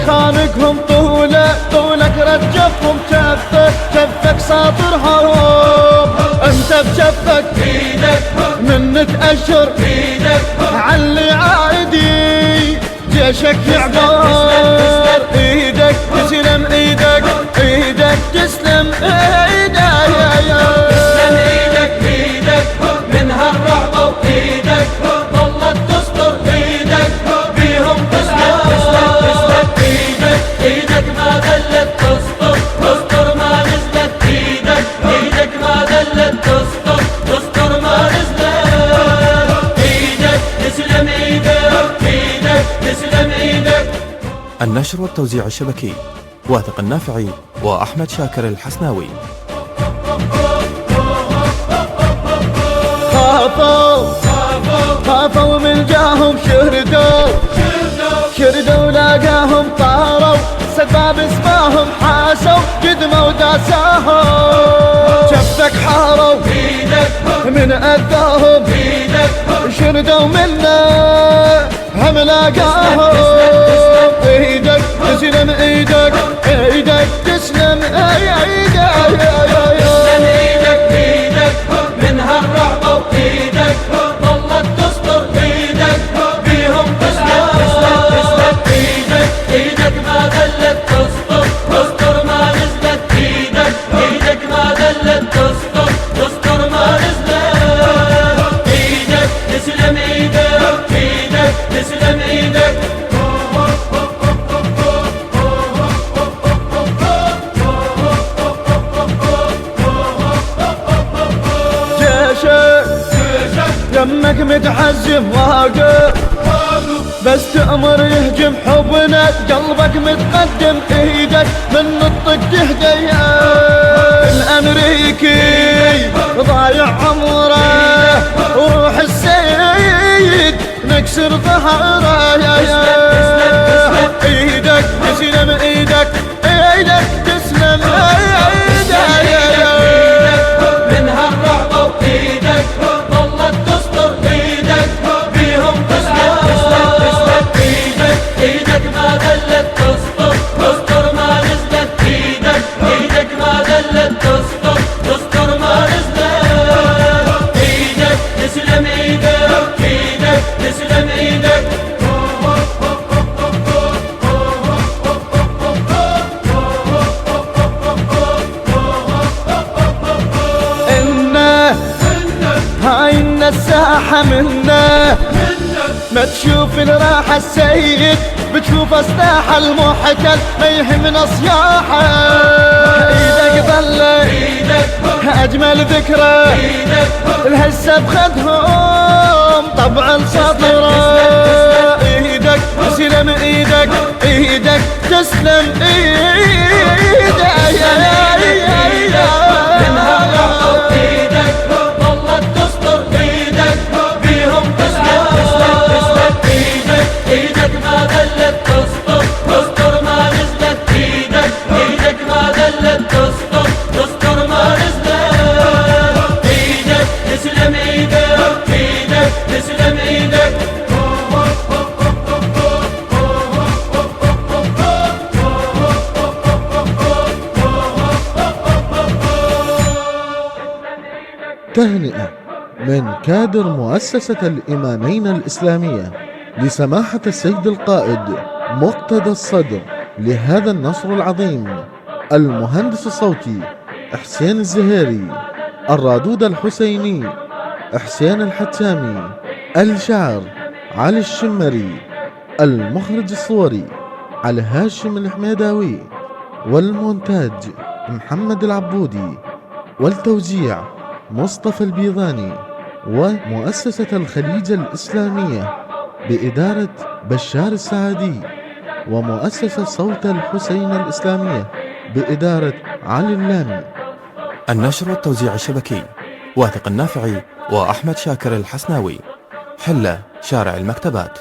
خانقهم طولك رجفهم كفك ساطرهم. انت بجفك من تأشر علي عادي جيشك يعبر. ايدك تسلم ايدك تسلم ايدك من هالرعبة وايدك ظلت تسطر ايدك بيهم تسطر ايدك ما ذلت تسطر ما نزلت ايدك ما ذلت تسطر ما نزلت ايدك تسلم تسلم ايدك. النشر والتوزيع الشبكي واثق النافعي وأحمد شاكر الحسناوي. خافوا من جاهم شردوا لاقاهم طاروا سباب اسماهم حاسوا قدموا وداساهم. شفك حاروا من أذاهم شردوا منا هم لاقاهم. ايدك تسلم ايدك تسلم ايدك من هالرعبة وايدك ظلت تسطر ايدك بيهم تسطر ايدك ما ذلت تسطر ما نزلت ايدك ما ذلت تسطر ما نزلت ايدك تسلم تسلم ايدك. يمك متحزم واقف بس تأمر يهجم حبنا قلبك متقدم ايدك من نطق تهدي. الامريكي ضايع عمره وروح السيد نكسر ظهره. ايدك تسلم ايدك تسلم من هالرعبة وايدك ظلت تسطر ايدك بيهم تسطر ايدك ما ذلت تسطر ما نزلت ايدك ما ذلت تسطر ما نزلت ايدك تسلم تسلم ايدك. هاي الساحة منا ما تشوف الراحة السيد بتشوف استاحة المحتل ما يهمنا صياحة. ايدك ظلت اجمل ذكرى الهسه بخدهم طبعا سطرة. ايدك تسلم ايدك تسلم ايدك من هالرعبة وايدك ظلت تسطر ايدك بيهم تسطر ايدك ما ذلت تسطر ما نزلت ايدك ما ذلت تسطر ما نزلت ايدك تسلم تسلم ايدك. تهنئة من كادر مؤسسة الإمامين الإسلامية لسماحة السيد القائد مقتدى الصدر لهذا النصر العظيم. المهندس الصوتي حسين الزهيري، الرادود الحسيني حسين الحتامي، الشعر علي الشمري، المخرج الصوري علي هاشم الحميداوي، والمونتاج محمد العبودي، والتوزيع مصطفى البيضاني، ومؤسسة الخليج الإسلامية بإدارة بشار السعادي، ومؤسسة صوت الحسين الإسلامية بإدارة علي اللامي. النشر والتوزيع الشبكي واثق النافعي وأحمد شاكر الحسناوي. حلة شارع المكتبات.